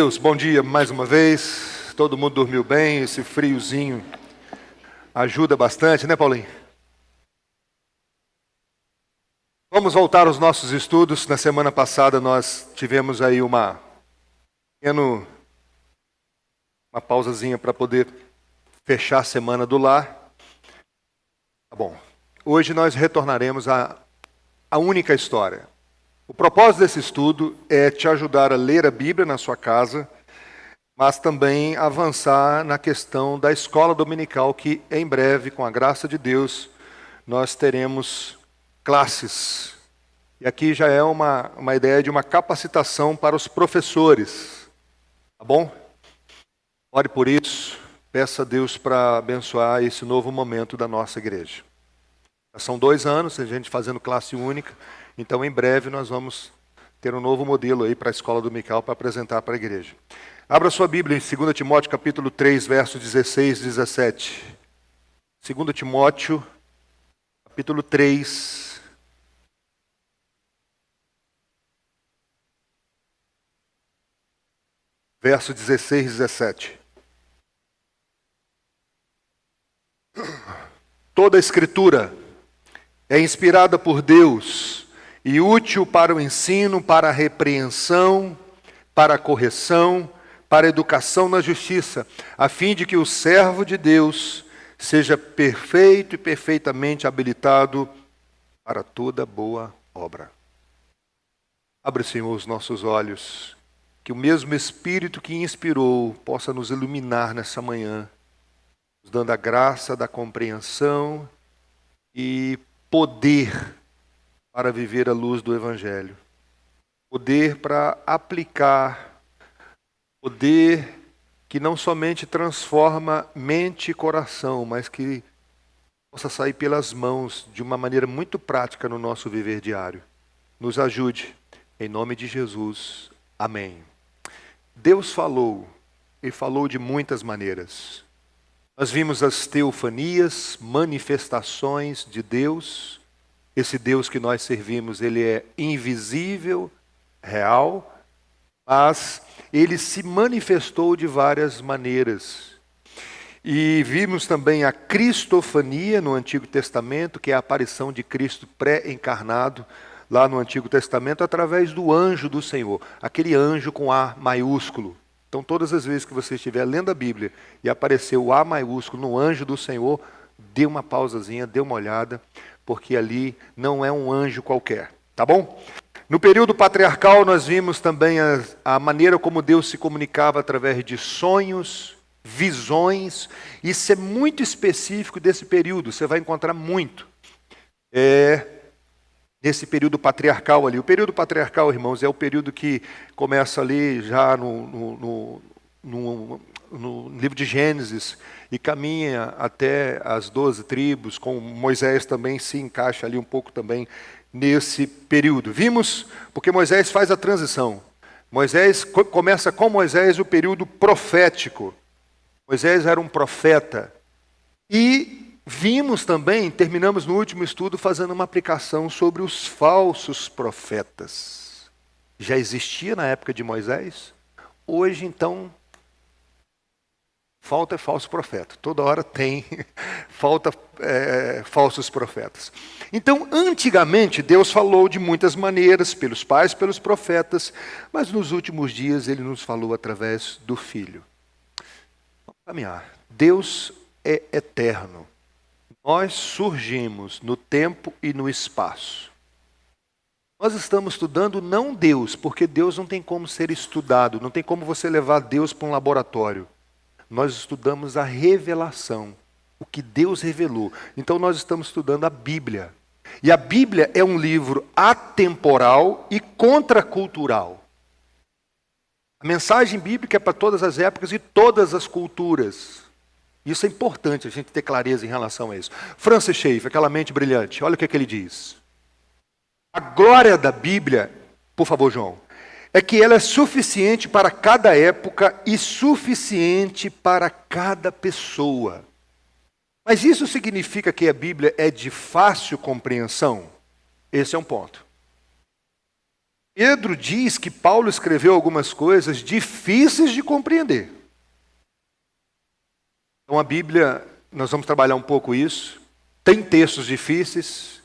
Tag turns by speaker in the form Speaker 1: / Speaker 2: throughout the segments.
Speaker 1: Deus, bom dia mais uma vez. Todo mundo dormiu bem, esse friozinho ajuda bastante, né, Paulinho? Vamos voltar aos nossos estudos. Na semana passada nós tivemos aí uma pausazinha para poder fechar a semana do lar. Tá bom. Hoje nós retornaremos à única história. O propósito desse estudo é te ajudar a ler a Bíblia na sua casa, mas também avançar na questão da escola dominical, que em breve, com a graça de Deus, nós teremos classes. E aqui já é uma ideia de uma capacitação para os professores. Tá bom? Ore por isso, peça a Deus para abençoar esse novo momento da nossa igreja. Já são 2 anos, a gente fazendo classe única, então em breve nós vamos ter um novo modelo aí para a escola dominical para apresentar para a igreja. Abra sua Bíblia em 2 Timóteo capítulo 3, versos 16 e 17. 2 Timóteo capítulo 3, verso 16 e 17. Toda a Escritura é inspirada por Deus e útil para o ensino, para a repreensão, para a correção, para a educação na justiça, a fim de que o servo de Deus seja perfeito e perfeitamente habilitado para toda boa obra. Abre, Senhor, os nossos olhos, que o mesmo Espírito que inspirou possa nos iluminar nessa manhã, nos dando a graça da compreensão e poder para viver a luz do Evangelho. Poder para aplicar, poder que não somente transforma mente e coração, mas que possa sair pelas mãos de uma maneira muito prática no nosso viver diário. Nos ajude, em nome de Jesus. Amém. Deus falou, e falou de muitas maneiras. Nós vimos as teofanias, manifestações de Deus. Esse Deus que nós servimos, ele é invisível, real, mas ele se manifestou de várias maneiras. E vimos também a cristofania no Antigo Testamento, que é a aparição de Cristo pré-encarnado lá no Antigo Testamento, através do anjo do Senhor, aquele anjo com A maiúsculo. Então, todas as vezes que você estiver lendo a Bíblia e aparecer o A maiúsculo no anjo do Senhor, dê uma pausazinha, dê uma olhada, porque ali não é um anjo qualquer, tá bom? No período patriarcal, nós vimos também a maneira como Deus se comunicava através de sonhos, visões. Isso é muito específico desse período, você vai encontrar muito. Nesse período patriarcal ali. O período patriarcal, irmãos, é o período que começa ali já no livro de Gênesis e caminha até as 12 tribos, com Moisés também se encaixa ali um pouco também nesse período. Vimos, porque Moisés faz a transição. Começa com Moisés o período profético. Moisés era um profeta. E vimos também, terminamos no último estudo, fazendo uma aplicação sobre os falsos profetas. Já existia na época de Moisés. Hoje, então, falta falso profeta. Toda hora tem falta falsos profetas. Então, antigamente, Deus falou de muitas maneiras, pelos pais, pelos profetas, mas nos últimos dias Ele nos falou através do Filho. Vamos caminhar. Deus é eterno. Nós surgimos no tempo e no espaço. Nós estamos estudando não Deus, porque Deus não tem como ser estudado, não tem como você levar Deus para um laboratório. Nós estudamos a revelação, o que Deus revelou. Então nós estamos estudando a Bíblia. E a Bíblia é um livro atemporal e contracultural. A mensagem bíblica é para todas as épocas e todas as culturas. Isso é importante, a gente ter clareza em relação a isso. Francis Schaeffer, aquela mente brilhante, olha o que ele diz. A glória da Bíblia, por favor, João, é que ela é suficiente para cada época e suficiente para cada pessoa. Mas isso significa que a Bíblia é de fácil compreensão? Esse é um ponto. Pedro diz que Paulo escreveu algumas coisas difíceis de compreender. Então a Bíblia, nós vamos trabalhar um pouco isso. Tem textos difíceis.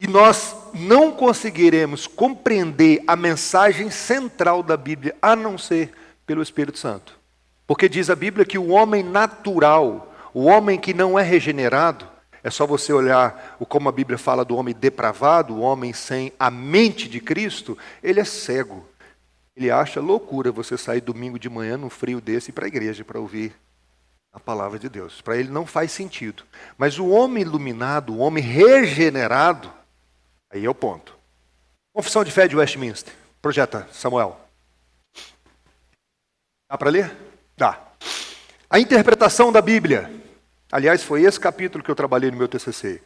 Speaker 1: E nós não conseguiremos compreender a mensagem central da Bíblia, a não ser pelo Espírito Santo. Porque diz a Bíblia que o homem natural, o homem que não é regenerado, é só você olhar como a Bíblia fala do homem depravado, o homem sem a mente de Cristo, ele é cego. Ele acha loucura você sair domingo de manhã num frio desse para a igreja para ouvir a palavra de Deus. Para ele não faz sentido. Mas o homem iluminado, o homem regenerado, aí é o ponto. Confissão de Fé de Westminster. Projeta, Samuel. Dá para ler? Dá. A interpretação da Bíblia. Aliás, foi esse capítulo que eu trabalhei no meu TCC.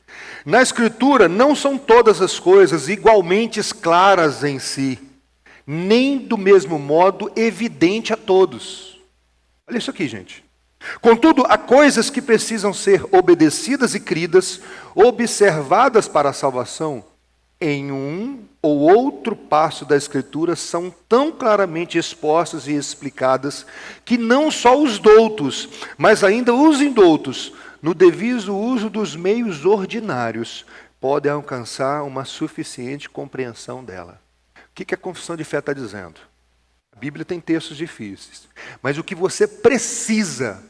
Speaker 1: Na Escritura, não são todas as coisas igualmente claras em si, nem do mesmo modo evidente a todos. Olha isso aqui, gente. Contudo, há coisas que precisam ser obedecidas e cridas, observadas para a salvação, em um ou outro passo da Escritura são tão claramente expostas e explicadas que não só os doutos, mas ainda os indoutos, no devido uso dos meios ordinários, podem alcançar uma suficiente compreensão dela. O que a confissão de fé está dizendo? A Bíblia tem textos difíceis, mas o que você precisa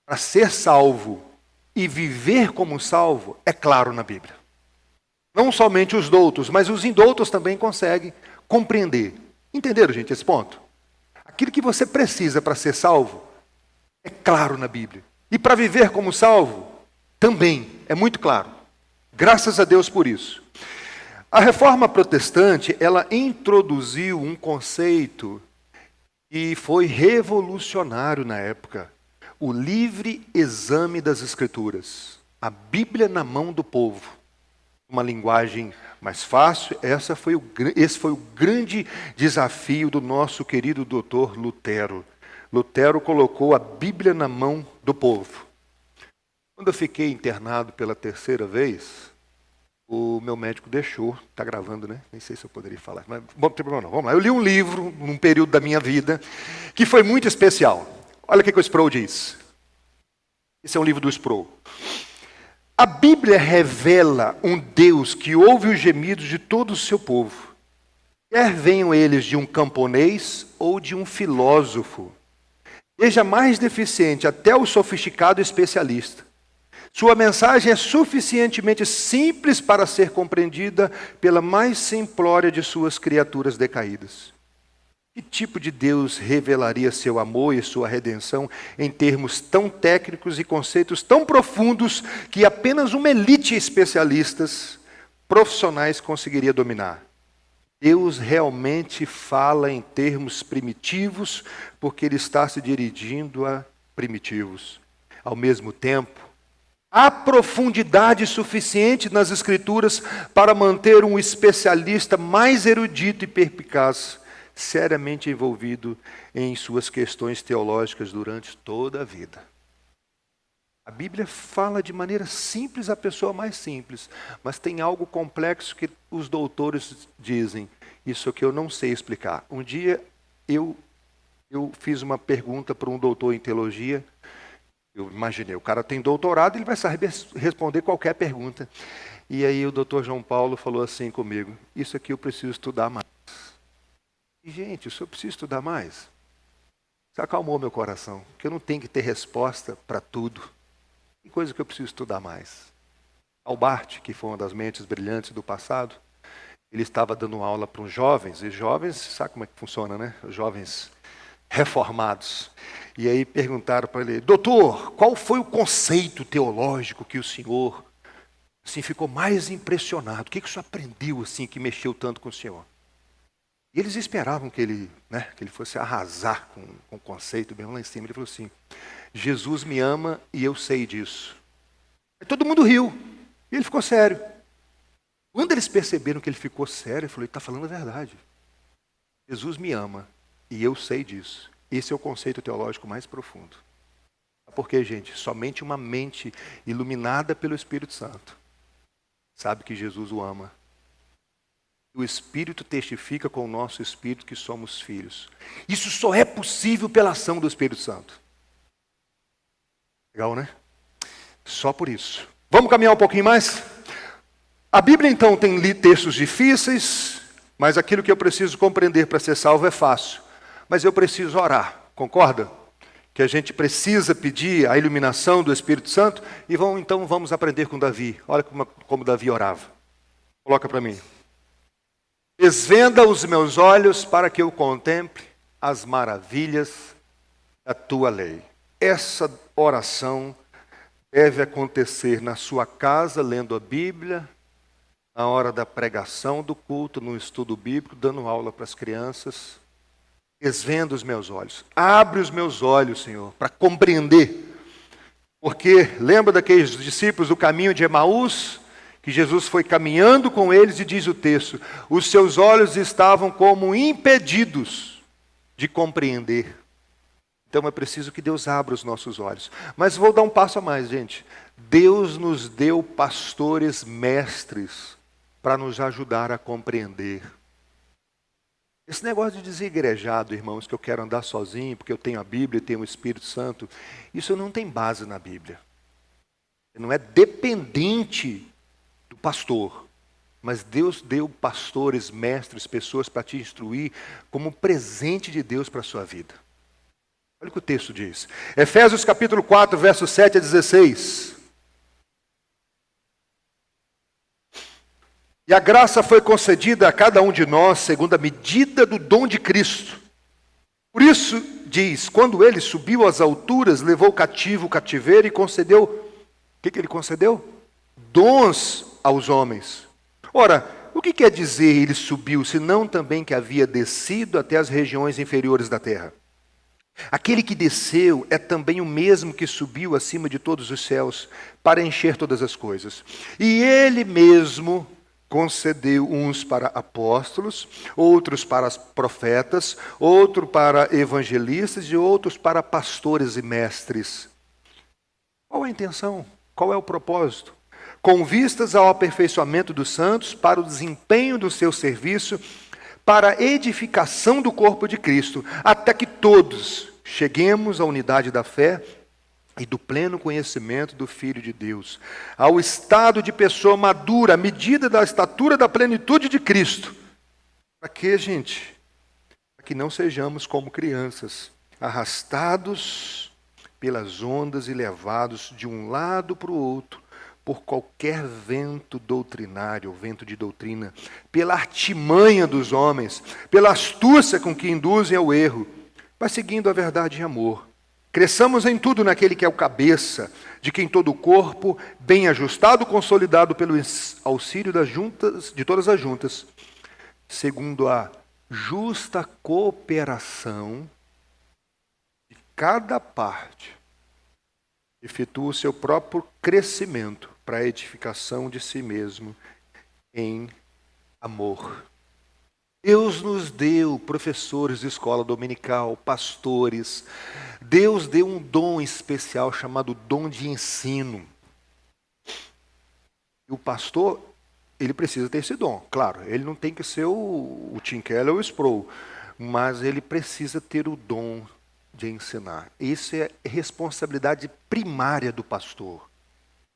Speaker 1: para ser salvo e viver como salvo é claro na Bíblia. Não somente os doutos, mas os indoutos também conseguem compreender. Entenderam, gente, esse ponto? Aquilo que você precisa para ser salvo é claro na Bíblia. E para viver como salvo, também é muito claro. Graças a Deus por isso. A Reforma Protestante, ela introduziu um conceito que foi revolucionário na época. O livre exame das Escrituras. A Bíblia na mão do povo. Uma linguagem mais fácil, esse foi o grande desafio do nosso querido doutor Lutero. Lutero colocou a Bíblia na mão do povo. Quando eu fiquei internado pela terceira vez, o meu médico deixou, está gravando, né? Nem sei se eu poderia falar, mas bom, não tem problema não. Vamos lá. Eu li um livro, num período da minha vida, que foi muito especial. Olha o que o Sproul diz. Esse é um livro do Sproul. A Bíblia revela um Deus que ouve os gemidos de todo o seu povo, quer venham eles de um camponês ou de um filósofo, seja mais deficiente até o sofisticado especialista. Sua mensagem é suficientemente simples para ser compreendida pela mais simplória de suas criaturas decaídas. Que tipo de Deus revelaria seu amor e sua redenção em termos tão técnicos e conceitos tão profundos que apenas uma elite especialistas profissionais conseguiria dominar? Deus realmente fala em termos primitivos porque Ele está se dirigindo a primitivos. Ao mesmo tempo, há profundidade suficiente nas Escrituras para manter um especialista mais erudito e perspicaz seriamente envolvido em suas questões teológicas durante toda a vida. A Bíblia fala de maneira simples à pessoa mais simples, mas tem algo complexo que os doutores dizem, isso aqui eu não sei explicar. Um dia eu fiz uma pergunta para um doutor em teologia, eu imaginei, o cara tem doutorado, ele vai saber responder qualquer pergunta. E aí o doutor João Paulo falou assim comigo, isso aqui eu preciso estudar mais. E, gente, o senhor precisa estudar mais? Isso acalmou meu coração, que eu não tenho que ter resposta para tudo. Tem coisa que eu preciso estudar mais. Albart, que foi uma das mentes brilhantes do passado, ele estava dando aula para uns jovens, e jovens, sabe como é que funciona, né? Os jovens reformados. E aí perguntaram para ele, doutor, qual foi o conceito teológico que o senhor assim, ficou mais impressionado? O que o senhor aprendeu assim, que mexeu tanto com o senhor? E eles esperavam que ele fosse arrasar com o conceito, bem lá em cima. Ele falou assim, Jesus me ama e eu sei disso. Aí todo mundo riu, e ele ficou sério. Quando eles perceberam que ele ficou sério, ele falou, ele está falando a verdade. Jesus me ama e eu sei disso. Esse é o conceito teológico mais profundo. Porque, gente, somente uma mente iluminada pelo Espírito Santo sabe que Jesus o ama. O Espírito testifica com o nosso espírito que somos filhos. Isso só é possível pela ação do Espírito Santo. Legal, né? Só por isso. Vamos caminhar um pouquinho mais? A Bíblia, então, tem textos difíceis, mas aquilo que eu preciso compreender para ser salvo é fácil. Mas eu preciso orar, concorda? Que a gente precisa pedir a iluminação do Espírito Santo. E então vamos aprender com Davi. Olha como Davi orava. Coloca para mim. Desvenda os meus olhos para que eu contemple as maravilhas da tua lei. Essa oração deve acontecer na sua casa, lendo a Bíblia, na hora da pregação do culto, no estudo bíblico, dando aula para as crianças. Desvenda os meus olhos. Abre os meus olhos, Senhor, para compreender. Porque lembra daqueles discípulos do caminho de Emaús? Que Jesus foi caminhando com eles e diz o texto, os seus olhos estavam como impedidos de compreender. Então é preciso que Deus abra os nossos olhos. Mas vou dar um passo a mais, gente. Deus nos deu pastores mestres para nos ajudar a compreender. Esse negócio de desigrejado, irmãos, que eu quero andar sozinho, porque eu tenho a Bíblia e tenho o Espírito Santo, isso não tem base na Bíblia. Não é dependente do pastor, mas Deus deu pastores, mestres, pessoas para te instruir como presente de Deus para a sua vida. Olha o que o texto diz. Efésios capítulo 4, versos 7 a 16. E a graça foi concedida a cada um de nós, segundo a medida do dom de Cristo. Por isso, diz, quando ele subiu às alturas, levou cativo o cativeiro e concedeu, o que ele concedeu? Dons aos homens. Ora, o que quer dizer ele subiu, senão também que havia descido até as regiões inferiores da terra? Aquele que desceu é também o mesmo que subiu acima de todos os céus, para encher todas as coisas. E ele mesmo concedeu uns para apóstolos, outros para profetas, outros para evangelistas e outros para pastores e mestres. Qual a intenção? Qual é o propósito? Com vistas ao aperfeiçoamento dos santos, para o desempenho do seu serviço, para a edificação do corpo de Cristo, até que todos cheguemos à unidade da fé e do pleno conhecimento do Filho de Deus, ao estado de pessoa madura, à medida da estatura da plenitude de Cristo. Para quê, gente? Para que não sejamos como crianças, arrastados pelas ondas e levados de um lado para o outro, por qualquer vento doutrinário, vento de doutrina, pela artimanha dos homens, pela astúcia com que induzem ao erro, mas seguindo a verdade em amor. Cresçamos em tudo naquele que é o cabeça, de quem todo o corpo, bem ajustado, consolidado pelo auxílio das juntas, de todas as juntas, segundo a justa cooperação de cada parte, efetua o seu próprio crescimento para a edificação de si mesmo em amor. Deus nos deu professores de escola dominical, pastores. Deus deu um dom especial chamado dom de ensino. E o pastor, ele precisa ter esse dom. Claro, ele não tem que ser o Tim Keller ou o Sproul, mas ele precisa ter o dom de ensinar. Isso é responsabilidade primária do pastor.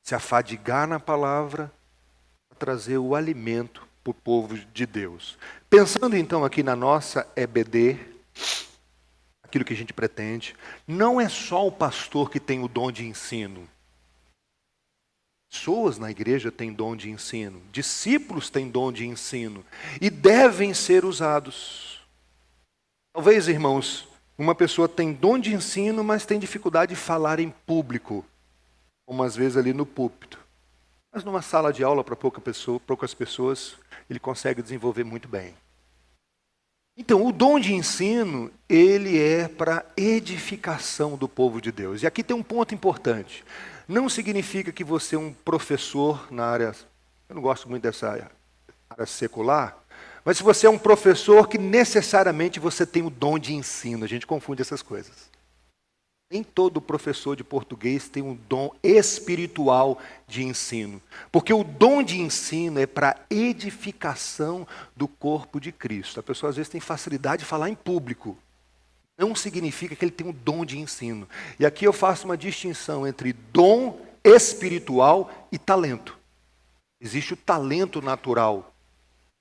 Speaker 1: Se afadigar na palavra, para trazer o alimento para o povo de Deus. Pensando então aqui na nossa EBD, aquilo que a gente pretende, não é só o pastor que tem o dom de ensino. Pessoas na igreja têm dom de ensino, discípulos têm dom de ensino e devem ser usados. Talvez, irmãos, uma pessoa tem dom de ensino, mas tem dificuldade de falar em público, como às vezes ali no púlpito. Mas numa sala de aula para poucas pessoas, ele consegue desenvolver muito bem. Então, o dom de ensino, ele é para edificação do povo de Deus. E aqui tem um ponto importante. Não significa que você é um professor na área, eu não gosto muito dessa área secular, mas se você é um professor que necessariamente você tem o dom de ensino. A gente confunde essas coisas. Nem todo professor de português tem um dom espiritual de ensino. Porque o dom de ensino é para edificação do corpo de Cristo. A pessoa às vezes tem facilidade de falar em público. Não significa que ele tem um dom de ensino. E aqui eu faço uma distinção entre dom espiritual e talento. Existe o talento natural.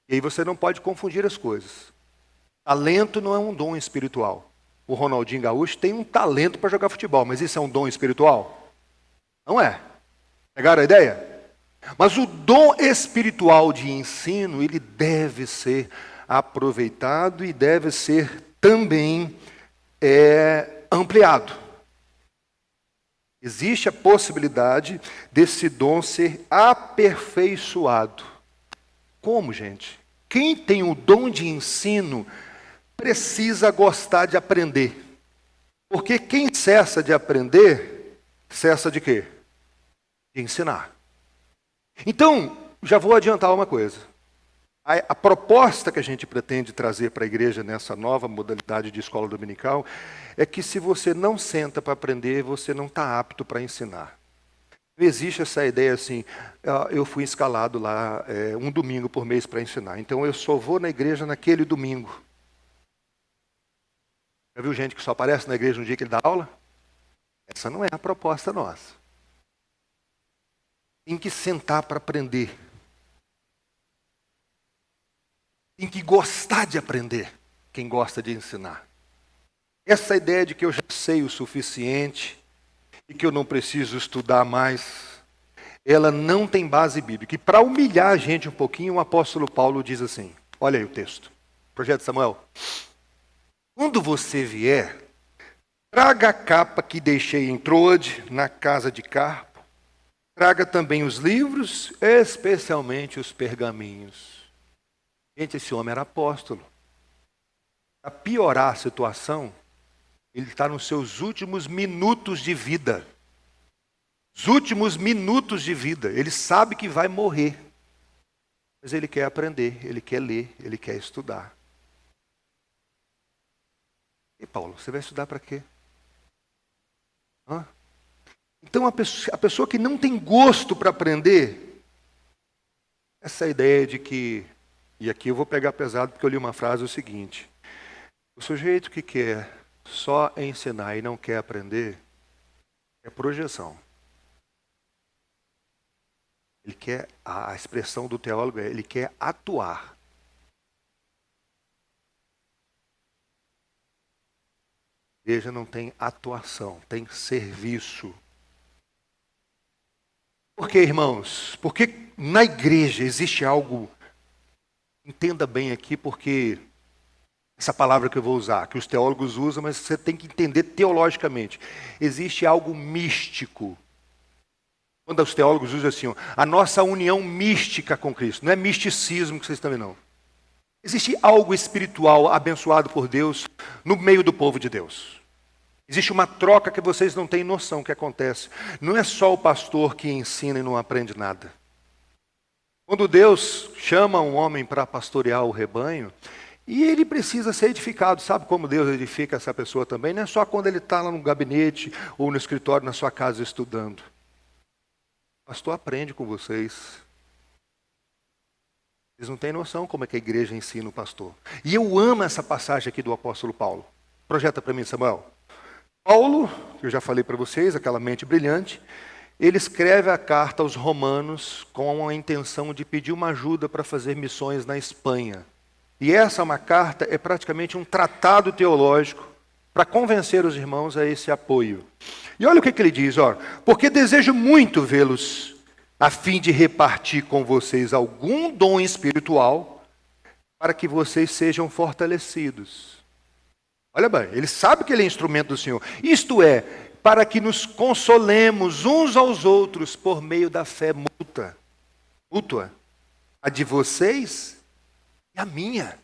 Speaker 1: E aí você não pode confundir as coisas. Talento não é um dom espiritual. O Ronaldinho Gaúcho tem um talento para jogar futebol, mas isso é um dom espiritual? Não é. Pegaram a ideia? Mas o dom espiritual de ensino, ele deve ser aproveitado e deve ser também ampliado. Existe a possibilidade desse dom ser aperfeiçoado. Como, gente? Quem tem o dom de ensino precisa gostar de aprender. Porque quem cessa de aprender, cessa de quê? De ensinar. Então, já vou adiantar uma coisa. A proposta que a gente pretende trazer para a igreja nessa nova modalidade de escola dominical é que se você não senta para aprender, você não está apto para ensinar. Não existe essa ideia assim, eu fui escalado lá um domingo por mês para ensinar, então eu só vou na igreja naquele domingo. Já viu gente que só aparece na igreja no dia que ele dá aula? Essa não é a proposta nossa. Tem que sentar para aprender. Tem que gostar de aprender, quem gosta de ensinar. Essa ideia de que eu já sei o suficiente e que eu não preciso estudar mais, ela não tem base bíblica. E para humilhar a gente um pouquinho, o apóstolo Paulo diz assim, olha aí o texto, Projeto Samuel. Quando você vier, traga a capa que deixei em Troade, na casa de Carpo. Traga também os livros, especialmente os pergaminhos. Gente, esse homem era apóstolo. Para piorar a situação, ele está nos seus últimos minutos de vida. Os últimos minutos de vida. Ele sabe que vai morrer. Mas ele quer aprender, ele quer ler, ele quer estudar. E Paulo, você vai estudar para quê? Então a pessoa que não tem gosto para aprender, essa ideia de que, e aqui eu vou pegar pesado porque eu li uma frase o seguinte, o sujeito que quer só ensinar e não quer aprender, é projeção. Ele quer, a expressão do teólogo é, ele quer atuar. A igreja não tem atuação, tem serviço. Por quê, irmãos? Porque na igreja existe algo, entenda bem aqui, porque essa palavra que eu vou usar, que os teólogos usam, mas você tem que entender teologicamente. Existe algo místico. Quando os teólogos usam assim, a nossa união mística com Cristo. Não é misticismo que vocês estão vendo, não. Existe algo espiritual abençoado por Deus no meio do povo de Deus. Existe uma troca que vocês não têm noção que acontece. Não é só o pastor que ensina e não aprende nada. Quando Deus chama um homem para pastorear o rebanho, e ele precisa ser edificado. Sabe como Deus edifica essa pessoa também? Não é só quando ele está lá no gabinete ou no escritório na sua casa estudando. O pastor aprende com vocês. Eles não têm noção como é que a igreja ensina o pastor. E eu amo essa passagem aqui do apóstolo Paulo. Projeta para mim, Samuel. Paulo, que eu já falei para vocês, aquela mente brilhante, ele escreve a carta aos romanos com a intenção de pedir uma ajuda para fazer missões na Espanha. E essa uma carta, é praticamente um tratado teológico para convencer os irmãos a esse apoio. E olha o que ele diz, porque desejo muito vê-los a fim de repartir com vocês algum dom espiritual para que vocês sejam fortalecidos. Olha bem, ele sabe que ele é instrumento do Senhor. Isto é, para que nos consolemos uns aos outros por meio da fé mútua. A de vocês e a minha.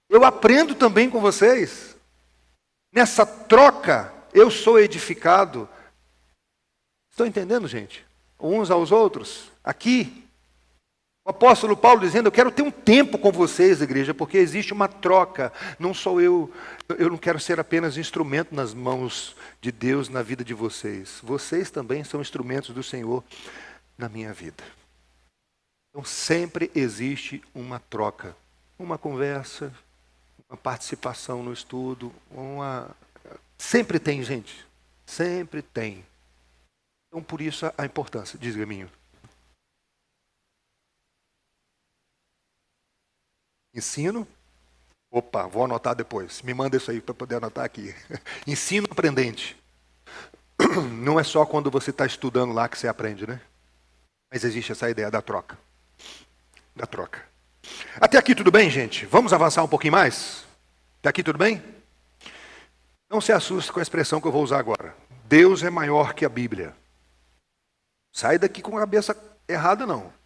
Speaker 1: Eu aprendo também com vocês. Nessa troca, eu sou edificado. Estão entendendo, gente? Uns aos outros. Aqui. O apóstolo Paulo dizendo, eu quero ter um tempo com vocês, igreja, porque existe uma troca. Não sou eu não quero ser apenas instrumento nas mãos de Deus na vida de vocês. Vocês também são instrumentos do Senhor na minha vida. Então sempre existe uma troca, uma conversa, uma participação no estudo, sempre tem, gente. Sempre tem. Então por isso a importância, diz Gaminho. Ensino. Opa, vou anotar depois. Me manda isso aí para poder anotar aqui. Ensino aprendente. Não é só quando você está estudando lá que você aprende, né? Mas existe essa ideia da troca. Da troca. Até aqui tudo bem, gente? Vamos avançar um pouquinho mais? Até aqui tudo bem? Não se assuste com a expressão que eu vou usar agora. Deus é maior que a Bíblia. Sai daqui com a cabeça errada, não.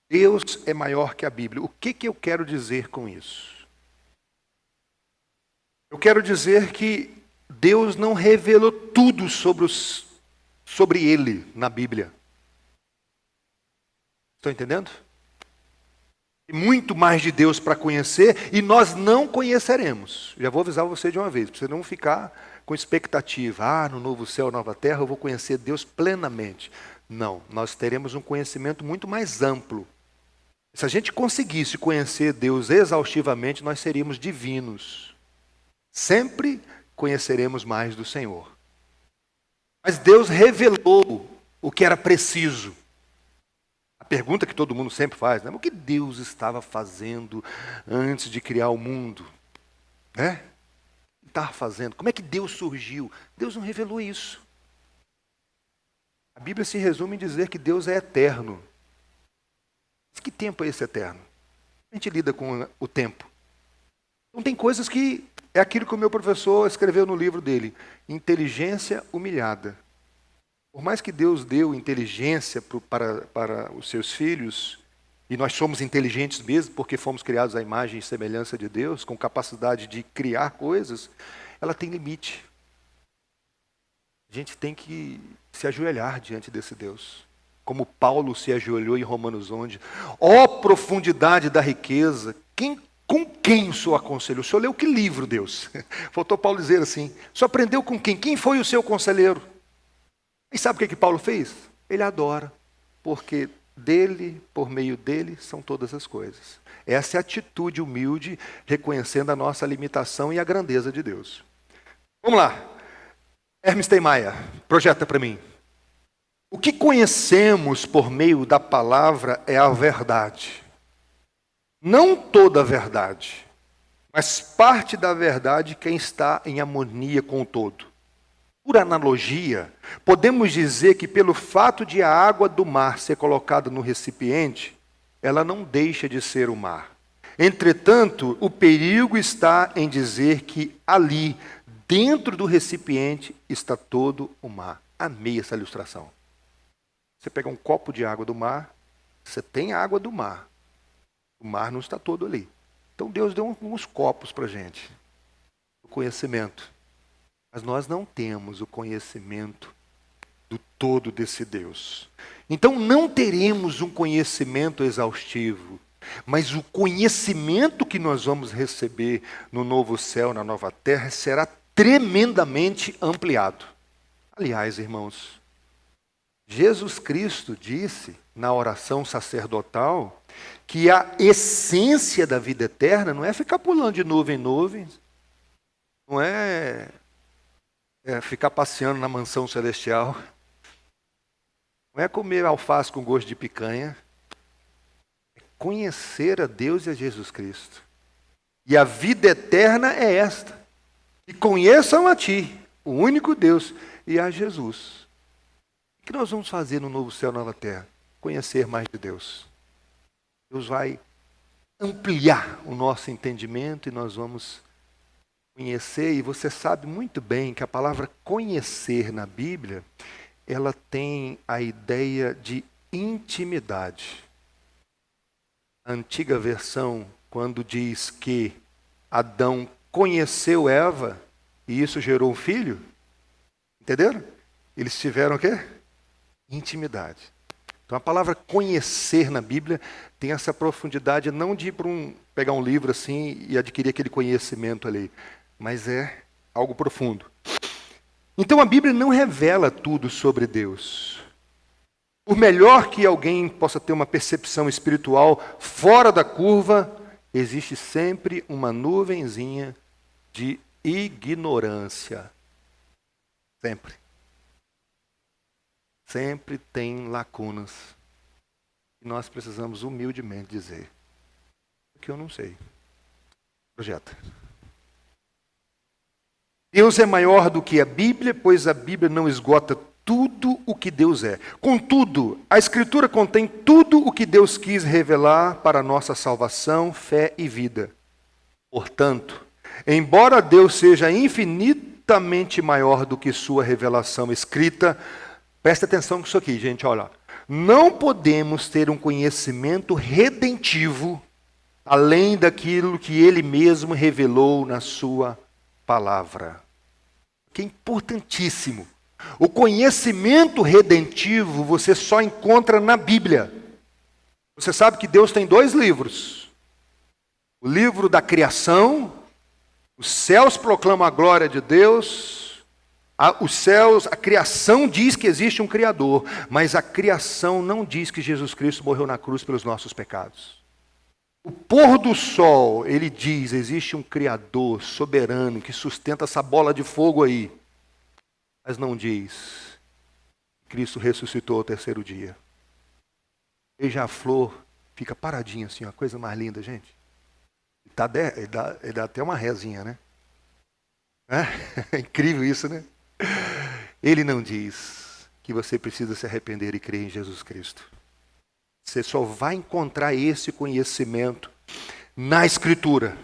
Speaker 1: Deus é maior que a Bíblia. O que eu quero dizer com isso? Eu quero dizer que Deus não revelou tudo sobre Ele na Bíblia. Estão entendendo? Tem muito mais de Deus para conhecer e nós não conheceremos. Já vou avisar você de uma vez, para você não ficar com expectativa. No novo céu, nova terra, eu vou conhecer Deus plenamente. Não, nós teremos um conhecimento muito mais amplo. Se a gente conseguisse conhecer Deus exaustivamente, nós seríamos divinos. Sempre conheceremos mais do Senhor. Mas Deus revelou o que era preciso. A pergunta que todo mundo sempre faz, né? O que Deus estava fazendo antes de criar o mundo? Né? O que estava fazendo? Como é que Deus surgiu? Deus não revelou isso. A Bíblia se resume em dizer que Deus é eterno. Mas que tempo é esse eterno? A gente lida com o tempo. Então tem coisas que é aquilo que o meu professor escreveu no livro dele. Inteligência humilhada. Por mais que Deus deu inteligência para os seus filhos, e nós somos inteligentes mesmo, porque fomos criados à imagem e semelhança de Deus, com capacidade de criar coisas, ela tem limite. A gente tem que se ajoelhar diante desse Deus. Como Paulo se ajoelhou em Romanos 11. Ó profundidade da riqueza, com quem o senhor aconselhou? O senhor leu que livro, Deus? Faltou Paulo dizer assim. O senhor aprendeu com quem? Quem foi o seu conselheiro? E sabe o que Paulo fez? Ele adora, porque dele, por meio dele, são todas as coisas. Essa é a atitude humilde, reconhecendo a nossa limitação e a grandeza de Deus. Vamos lá. Hermes Teimaia, projeta para mim. O que conhecemos por meio da palavra é a verdade. Não toda a verdade, mas parte da verdade quem está em harmonia com o todo. Por analogia, podemos dizer que pelo fato de a água do mar ser colocada no recipiente, ela não deixa de ser o mar. Entretanto, o perigo está em dizer que ali, dentro do recipiente, está todo o mar. Amei essa ilustração. Você pega um copo de água do mar, você tem água do mar. O mar não está todo ali. Então Deus deu uns copos para a gente. O conhecimento. Mas nós não temos o conhecimento do todo desse Deus. Então não teremos um conhecimento exaustivo, mas o conhecimento que nós vamos receber no novo céu, na nova terra, será tremendamente ampliado. Aliás, irmãos, Jesus Cristo disse na oração sacerdotal que a essência da vida eterna não é ficar pulando de nuvem em nuvem, não é ficar passeando na mansão celestial. Não é comer alface com gosto de picanha. É conhecer a Deus e a Jesus Cristo. E a vida eterna é esta. E conheçam a Ti, o único Deus, e a Jesus. O que nós vamos fazer no novo céu e nova terra? Conhecer mais de Deus. Deus vai ampliar o nosso entendimento e nós vamos conhecer, e você sabe muito bem que a palavra conhecer na Bíblia, ela tem a ideia de intimidade. A antiga versão, quando diz que Adão conheceu Eva, e isso gerou um filho, entenderam? Eles tiveram o quê? Intimidade. Então a palavra conhecer na Bíblia tem essa profundidade, não de ir pegar um livro assim e adquirir aquele conhecimento ali, mas é algo profundo. Então a Bíblia não revela tudo sobre Deus. Por melhor que alguém possa ter uma percepção espiritual fora da curva, existe sempre uma nuvenzinha de ignorância. Sempre. Sempre tem lacunas. E nós precisamos humildemente dizer: que eu não sei. Projeta. Deus é maior do que a Bíblia, pois a Bíblia não esgota tudo o que Deus é. Contudo, a Escritura contém tudo o que Deus quis revelar para a nossa salvação, fé e vida. Portanto, embora Deus seja infinitamente maior do que sua revelação escrita, presta atenção com isso aqui, gente, olha. Não podemos ter um conhecimento redentivo além daquilo que Ele mesmo revelou na sua palavra. Que é importantíssimo. O conhecimento redentivo você só encontra na Bíblia. Você sabe que Deus tem 2 livros. O livro da criação, os céus proclamam a glória de Deus. Os céus, a criação diz que existe um Criador, mas a criação não diz que Jesus Cristo morreu na cruz pelos nossos pecados. O pôr do sol, ele diz, existe um Criador soberano que sustenta essa bola de fogo aí. Mas não diz que Cristo ressuscitou ao 3º dia. Veja a flor, fica paradinha assim, uma coisa mais linda, gente. Ele dá até uma rezinha, né? É incrível isso, né? Ele não diz que você precisa se arrepender e crer em Jesus Cristo. Você só vai encontrar esse conhecimento na Escritura.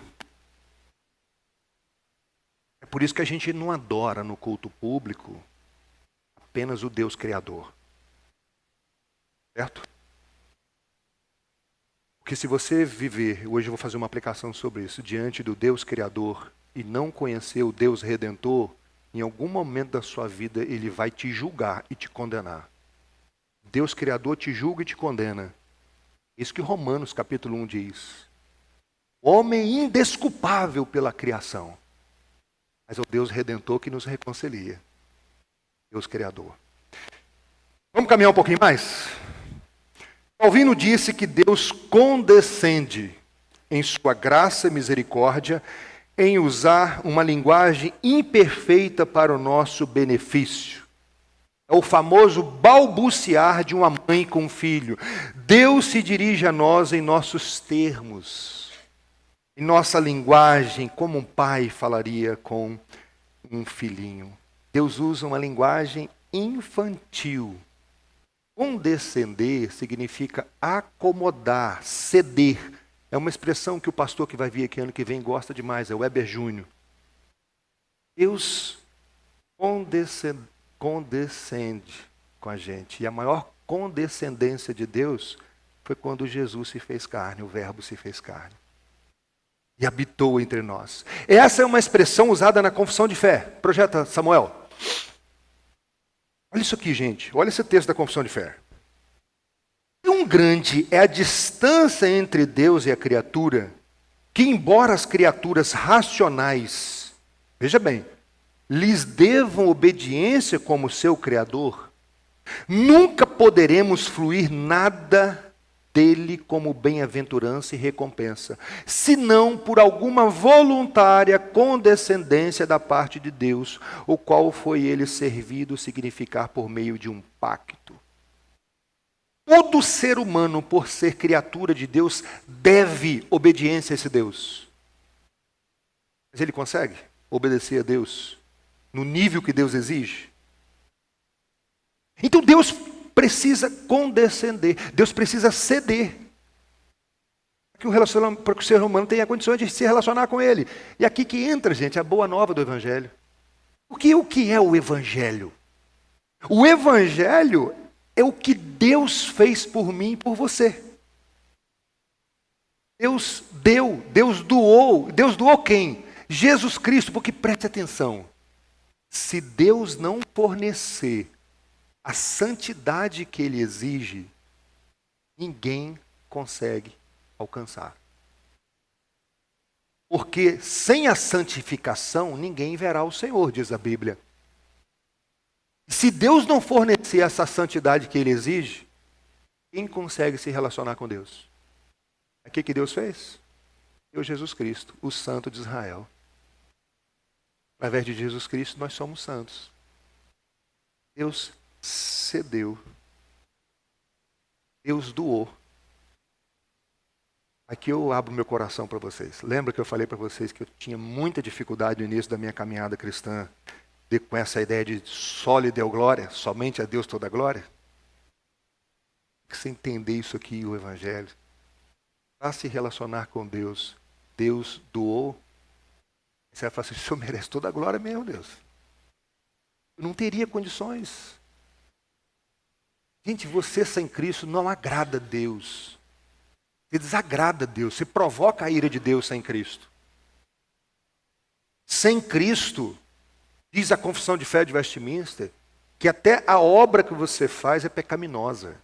Speaker 1: É por isso que a gente não adora no culto público apenas o Deus Criador. Certo? Porque se você viver, hoje eu vou fazer uma aplicação sobre isso, diante do Deus Criador e não conhecer o Deus Redentor, em algum momento da sua vida ele vai te julgar e te condenar. Deus Criador te julga e te condena. Isso que Romanos capítulo 1 diz. Homem indesculpável pela criação. Mas é o Deus Redentor que nos reconcilia. Deus Criador. Vamos caminhar um pouquinho mais? Calvino disse que Deus condescende em sua graça e misericórdia em usar uma linguagem imperfeita para o nosso benefício. É o famoso balbuciar de uma mãe com um filho. Deus se dirige a nós em nossos termos, em nossa linguagem, como um pai falaria com um filhinho. Deus usa uma linguagem infantil. Condescender significa acomodar, ceder. É uma expressão que o pastor que vai vir aqui ano que vem gosta demais, é o Weber Júnior. Deus condescende com a gente. E a maior condescendência de Deus foi quando Jesus se fez carne, o Verbo se fez carne. E habitou entre nós. Essa é uma expressão usada na confissão de fé. Projeta, Samuel. Olha isso aqui, gente. Olha esse texto da confissão de fé. Tão grande é a distância entre Deus e a criatura, que embora as criaturas racionais, veja bem, lhes devam obediência como seu Criador, nunca poderemos fluir nada dele como bem-aventurança e recompensa, senão por alguma voluntária condescendência da parte de Deus, o qual foi ele servido significar por meio de um pacto. Todo ser humano, por ser criatura de Deus, deve obediência a esse Deus. Mas ele consegue obedecer a Deus no nível que Deus exige? Então Deus precisa condescender, Deus precisa ceder para que o ser humano tenha condições de se relacionar com Ele. E aqui que entra, gente, a boa nova do Evangelho. Porque o que é o Evangelho? O Evangelho é o que Deus fez por mim e por você. Deus deu, Deus doou quem? Jesus Cristo, porque preste atenção. Se Deus não fornecer a santidade que Ele exige, ninguém consegue alcançar. Porque sem a santificação, ninguém verá o Senhor, diz a Bíblia. Se Deus não fornecer essa santidade que Ele exige, quem consegue se relacionar com Deus? O que Deus fez? Deu Jesus Cristo, o Santo de Israel. Através de Jesus Cristo, nós somos santos. Deus cedeu. Deus doou. Aqui eu abro meu coração para vocês. Lembra que eu falei para vocês que eu tinha muita dificuldade no início da minha caminhada cristã, com essa ideia de só lhe deu glória, somente a Deus toda a glória? Tem que você entender isso aqui, o Evangelho. Para se relacionar com Deus, Deus doou. Você vai falar assim, o Senhor merece toda a glória mesmo, Deus. Eu não teria condições. Gente, você sem Cristo não agrada a Deus. Você desagrada a Deus. Você provoca a ira de Deus sem Cristo. Sem Cristo, diz a Confissão de Fé de Westminster, que até a obra que você faz é pecaminosa.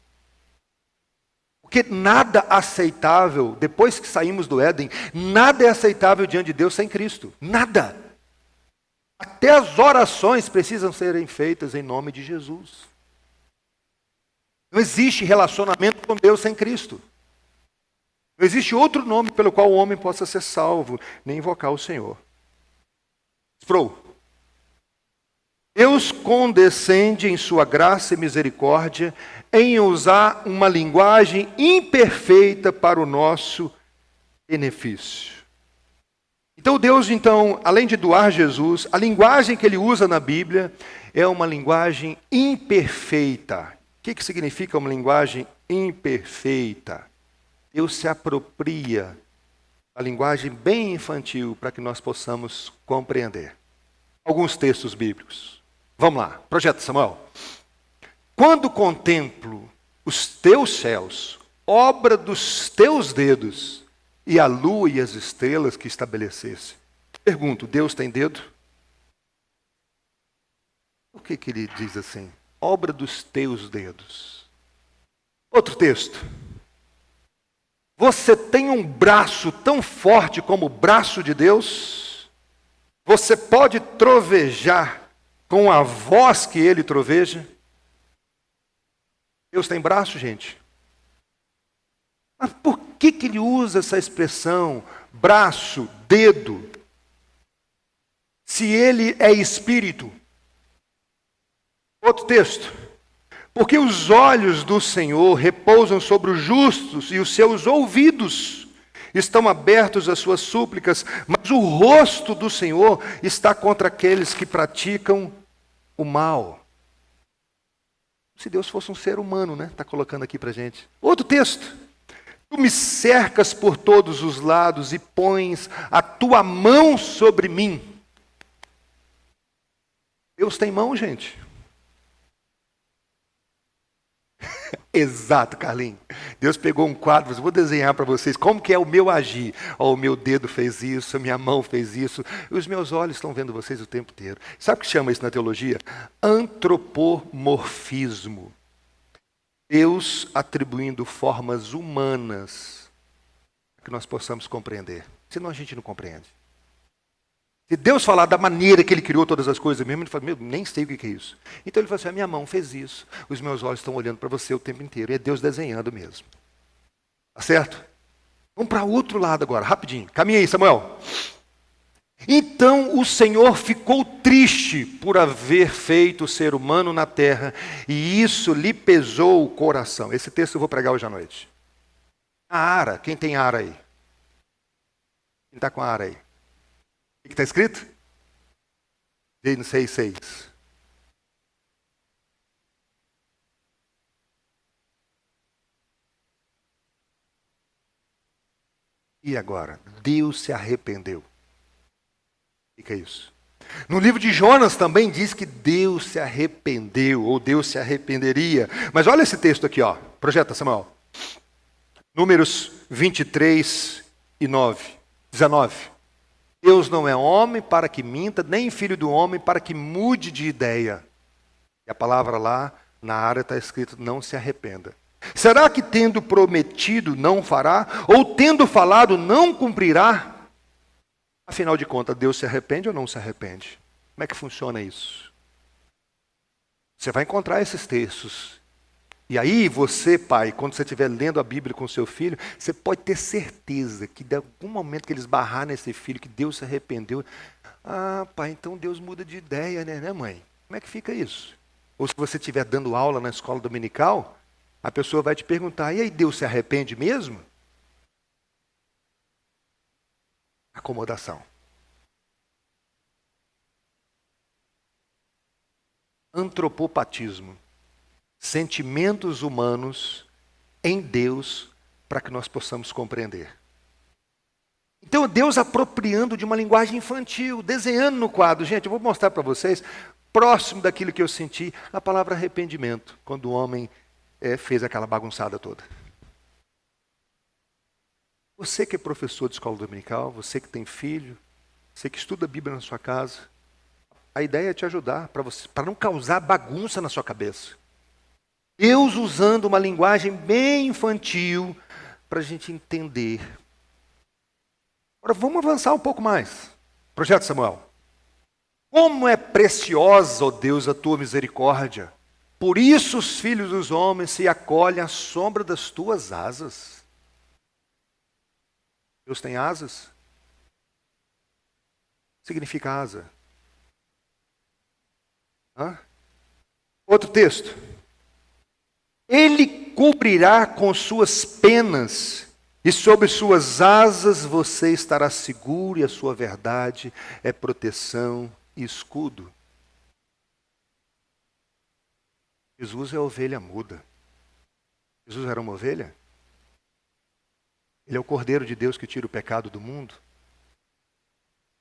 Speaker 1: Porque nada aceitável, depois que saímos do Éden, nada é aceitável diante de Deus sem Cristo. Nada. Até as orações precisam serem feitas em nome de Jesus. Não existe relacionamento com Deus sem Cristo. Não existe outro nome pelo qual o homem possa ser salvo, nem invocar o Senhor. Sproul. Deus condescende em sua graça e misericórdia em usar uma linguagem imperfeita para o nosso benefício. Então Deus, além de doar Jesus, a linguagem que Ele usa na Bíblia é uma linguagem imperfeita. O que significa uma linguagem imperfeita? Deus se apropria da linguagem bem infantil para que nós possamos compreender. Alguns textos bíblicos. Vamos lá, projeto Samuel. Quando contemplo os teus céus, obra dos teus dedos, e a lua e as estrelas que estabelecesse. Pergunto, Deus tem dedo? Por que ele diz assim? Obra dos teus dedos. Outro texto. Você tem um braço tão forte como o braço de Deus? Você pode trovejar com a voz que Ele troveja? Deus tem braço, gente? Mas por que Ele usa essa expressão, braço, dedo, se Ele é espírito? Outro texto. Porque os olhos do Senhor repousam sobre os justos e os seus ouvidos estão abertos às suas súplicas, mas o rosto do Senhor está contra aqueles que praticam o mal. Se Deus fosse um ser humano, né? Está colocando aqui para a gente. Outro texto. Tu me cercas por todos os lados e pões a tua mão sobre mim. Deus tem mão, gente. Exato, Carlinhos. Deus pegou um quadro, vou desenhar para vocês como que é o meu agir. Oh, o meu dedo fez isso, a minha mão fez isso, e os meus olhos estão vendo vocês o tempo inteiro. Sabe o que chama isso na teologia? Antropomorfismo. Deus atribuindo formas humanas para que nós possamos compreender. Senão a gente não compreende. Se Deus falar da maneira que Ele criou todas as coisas mesmo, Ele fala, meu, nem sei o que é isso. Então Ele fala assim, a minha mão fez isso, os meus olhos estão olhando para você o tempo inteiro. E é Deus desenhando mesmo. Tá certo? Vamos para o outro lado agora, rapidinho. Caminha aí, Samuel. Então o Senhor ficou triste por haver feito o ser humano na terra, e isso lhe pesou o coração. Esse texto eu vou pregar hoje à noite. A ara, quem tem ara aí? Quem está com a ara aí? O que está escrito? Gênesis 6:6. E agora? Deus se arrependeu. O que é isso? No livro de Jonas também diz que Deus se arrependeu, ou Deus se arrependeria. Mas olha esse texto aqui, ó. Projeta, Samuel. Números 23 e 19. Deus não é homem para que minta, nem filho do homem para que mude de ideia. E a palavra lá, na área, está escrito, não se arrependa. Será que tendo prometido não fará? Ou tendo falado não cumprirá? Afinal de contas, Deus se arrepende ou não se arrepende? Como é que funciona isso? Você vai encontrar esses textos. E aí você, pai, quando você estiver lendo a Bíblia com seu filho, você pode ter certeza que de algum momento que eles barrar nesse filho, que Deus se arrependeu. Ah, pai, então Deus muda de ideia, né, mãe? Como é que fica isso? Ou se você estiver dando aula na escola dominical, a pessoa vai te perguntar, e aí Deus se arrepende mesmo? Acomodação. Antropopatismo. Sentimentos humanos em Deus para que nós possamos compreender. Então, Deus apropriando de uma linguagem infantil, desenhando no quadro. Gente, eu vou mostrar para vocês, próximo daquilo que eu senti, a palavra arrependimento, quando o homem fez aquela bagunçada toda. Você que é professor de escola dominical, você que tem filho, você que estuda a Bíblia na sua casa, a ideia é te ajudar, para não causar bagunça na sua cabeça. Deus usando uma linguagem bem infantil para a gente entender. Agora vamos avançar um pouco mais. Projeto Samuel. Como é preciosa, ó Deus, a tua misericórdia. Por isso os filhos dos homens se acolhem à sombra das tuas asas. Deus tem asas? Significa asa. Hã? Outro texto. Ele cobrirá com suas penas, e sobre suas asas você estará seguro, e a sua verdade é proteção e escudo. Jesus é a ovelha muda. Jesus era uma ovelha? Ele é o Cordeiro de Deus que tira o pecado do mundo.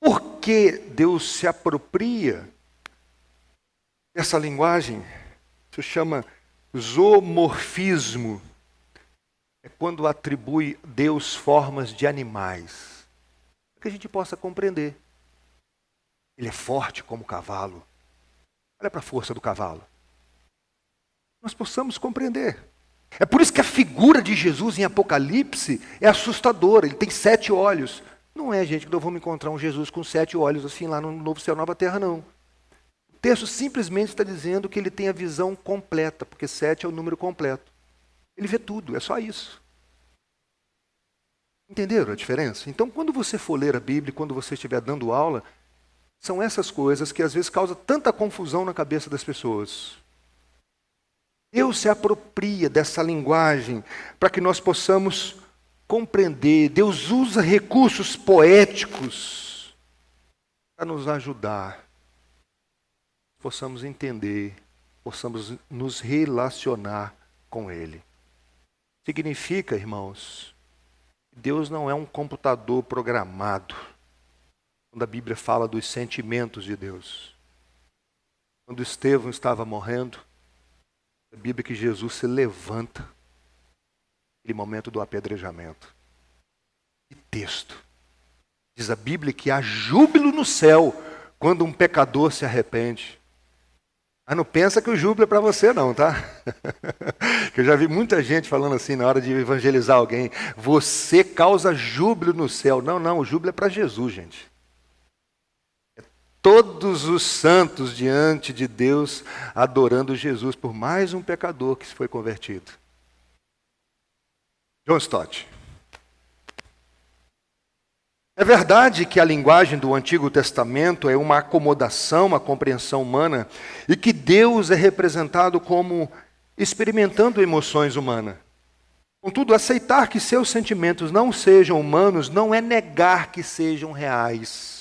Speaker 1: Por que Deus se apropria dessa linguagem? Isso chama zoomorfismo. É quando atribui Deus formas de animais. Para que a gente possa compreender. Ele é forte como o cavalo. Olha para a força do cavalo. Nós possamos compreender. É por isso que a figura de Jesus em Apocalipse é assustadora. Ele tem 7 olhos. Não é, gente, que nós vamos encontrar um Jesus com 7 olhos assim lá no novo céu, nova terra, não. O texto simplesmente está dizendo que ele tem a visão completa, porque 7 é o número completo. Ele vê tudo, é só isso. Entenderam a diferença? Então, quando você for ler a Bíblia, quando você estiver dando aula, são essas coisas que às vezes causam tanta confusão na cabeça das pessoas. Deus se apropria dessa linguagem para que nós possamos compreender. Deus usa recursos poéticos para nos ajudar. Possamos entender, possamos nos relacionar com Ele. Significa, irmãos, que Deus não é um computador programado. Quando a Bíblia fala dos sentimentos de Deus. Quando Estevão estava morrendo, a Bíblia que Jesus se levanta naquele momento do apedrejamento. Que texto! Diz a Bíblia que há júbilo no céu quando um pecador se arrepende. Mas não pensa que o júbilo é para você não, tá? Eu já vi muita gente falando assim na hora de evangelizar alguém. Você causa júbilo no céu. Não, não, o júbilo é para Jesus, gente. Todos os santos diante de Deus adorando Jesus por mais um pecador que se foi convertido. John Stott. É verdade que a linguagem do Antigo Testamento é uma acomodação, uma compreensão humana, e que Deus é representado como experimentando emoções humanas. Contudo, aceitar que seus sentimentos não sejam humanos não é negar que sejam reais.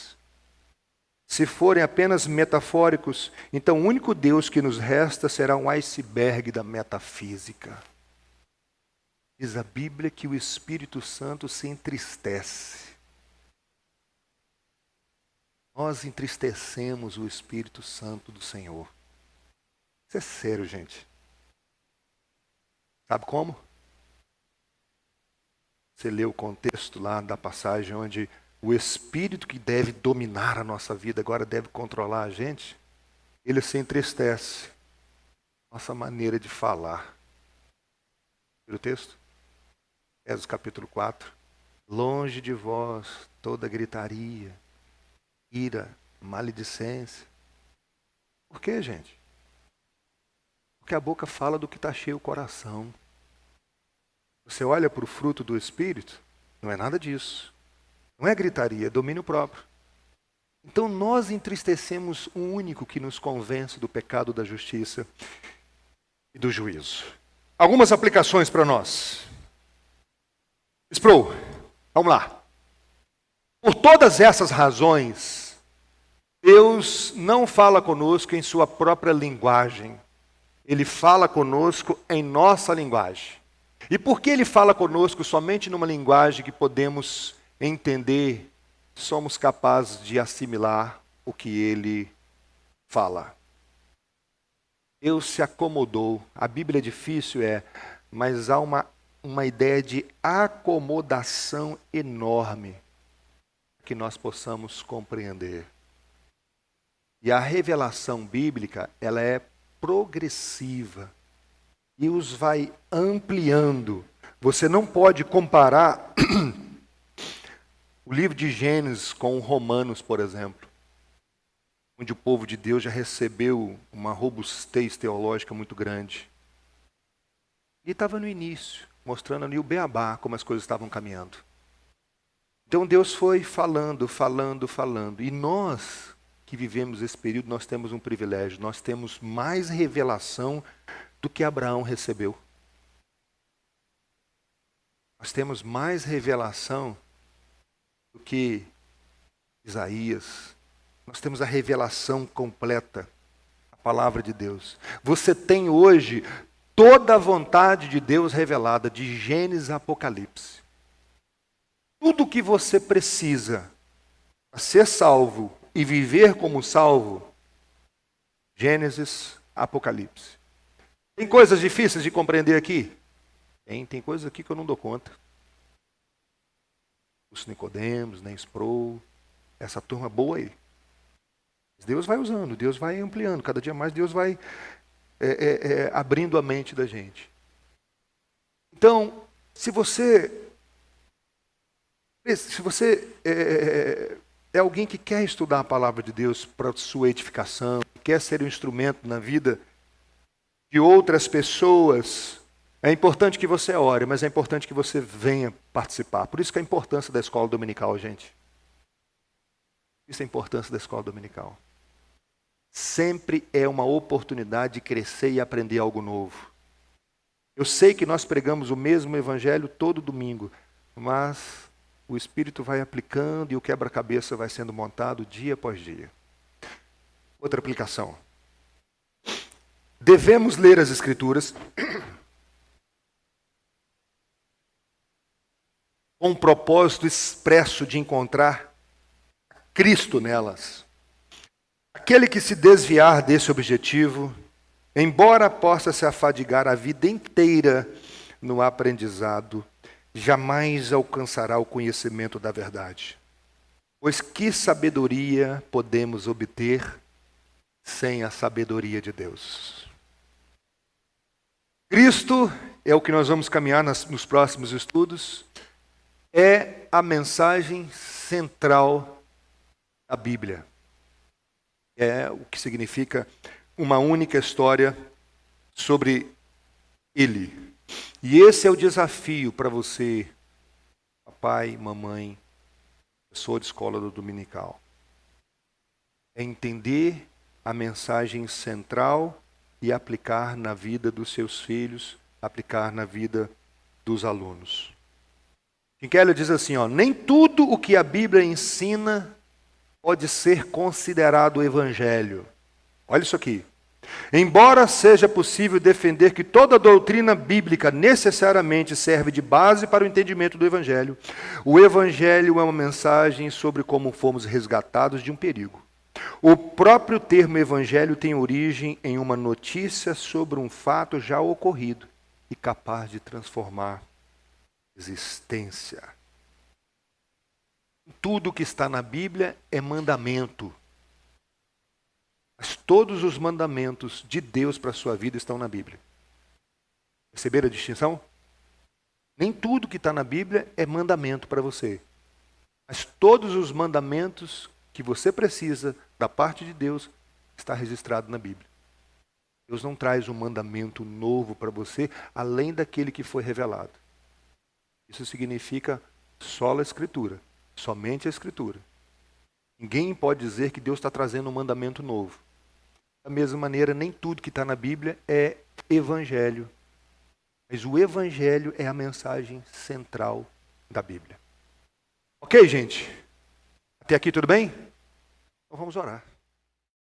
Speaker 1: Se forem apenas metafóricos, então o único Deus que nos resta será um iceberg da metafísica. Diz a Bíblia que o Espírito Santo se entristece. Nós entristecemos o Espírito Santo do Senhor. Isso é sério, gente. Sabe como? Você lê o contexto lá da passagem onde o Espírito que deve dominar a nossa vida, agora deve controlar a gente, ele se entristece. Nossa maneira de falar. O texto? Efésios capítulo 4. Longe de vós toda gritaria, ira, maledicência. Por quê, gente? Porque a boca fala do que está cheio o coração. Você olha para o fruto do Espírito, não é nada disso. Não é gritaria, é domínio próprio. Então nós entristecemos o único que nos convence do pecado, da justiça e do juízo. Algumas aplicações para nós. Sproul, vamos lá. Por todas essas razões, Deus não fala conosco em sua própria linguagem. Ele fala conosco em nossa linguagem. E por que ele fala conosco somente numa linguagem que podemos entender, somos capazes de assimilar o que ele fala? Deus se acomodou. A Bíblia é difícil, mas há uma ideia de acomodação enorme que nós possamos compreender. E a revelação bíblica, ela é progressiva. E os vai ampliando. Você não pode comparar o livro de Gênesis com o Romanos, por exemplo, onde o povo de Deus já recebeu uma robustez teológica muito grande. E estava no início, mostrando ali o beabá, como as coisas estavam caminhando. Então Deus foi falando. E nós que vivemos esse período, nós temos um privilégio, nós temos mais revelação do que Abraão recebeu. Nós temos mais revelação do que Isaías. Nós temos a revelação completa, a palavra de Deus. Você tem hoje toda a vontade de Deus revelada, de Gênesis a Apocalipse. Tudo o que você precisa para ser salvo e viver como salvo, Gênesis, Apocalipse. Tem coisas difíceis de compreender aqui? Tem coisas aqui que eu não dou conta. Os Nicodemos, nem Sproul, essa turma boa aí. Deus vai usando, Deus vai ampliando, cada dia mais Deus vai abrindo a mente da gente. Então, se você é alguém que quer estudar a palavra de Deus para sua edificação, quer ser um instrumento na vida de outras pessoas, é importante que você ore, mas é importante que você venha participar. Por isso que a importância da escola dominical, gente. Isso é a importância da escola dominical. Sempre é uma oportunidade de crescer e aprender algo novo. Eu sei que nós pregamos o mesmo evangelho todo domingo, mas o Espírito vai aplicando e o quebra-cabeça vai sendo montado dia após dia. Outra aplicação. Devemos ler as Escrituras com um propósito expresso de encontrar Cristo nelas. Aquele que se desviar desse objetivo, embora possa se afadigar a vida inteira no aprendizado, jamais alcançará o conhecimento da verdade. Pois que sabedoria podemos obter sem a sabedoria de Deus? Cristo, é o que nós vamos caminhar nos próximos estudos, é a mensagem central da Bíblia. É o que significa uma única história sobre Ele. E esse é o desafio para você, papai, mamãe, pessoa de escola do dominical. É entender a mensagem central e aplicar na vida dos seus filhos, aplicar na vida dos alunos. Tim Keller diz assim, nem tudo o que a Bíblia ensina pode ser considerado evangelho. Olha isso aqui. Embora seja possível defender que toda doutrina bíblica necessariamente serve de base para o entendimento do Evangelho, o Evangelho é uma mensagem sobre como fomos resgatados de um perigo. O próprio termo Evangelho tem origem em uma notícia sobre um fato já ocorrido e capaz de transformar a existência. Tudo que está na Bíblia é mandamento. Mas todos os mandamentos de Deus para a sua vida estão na Bíblia. Perceberam a distinção? Nem tudo que está na Bíblia é mandamento para você. Mas todos os mandamentos que você precisa da parte de Deus está registrado na Bíblia. Deus não traz um mandamento novo para você, além daquele que foi revelado. Isso significa só a Escritura, somente a Escritura. Ninguém pode dizer que Deus está trazendo um mandamento novo. Da mesma maneira, nem tudo que está na Bíblia é evangelho. Mas o evangelho é a mensagem central da Bíblia. Ok, gente? Até aqui tudo bem? Então vamos orar.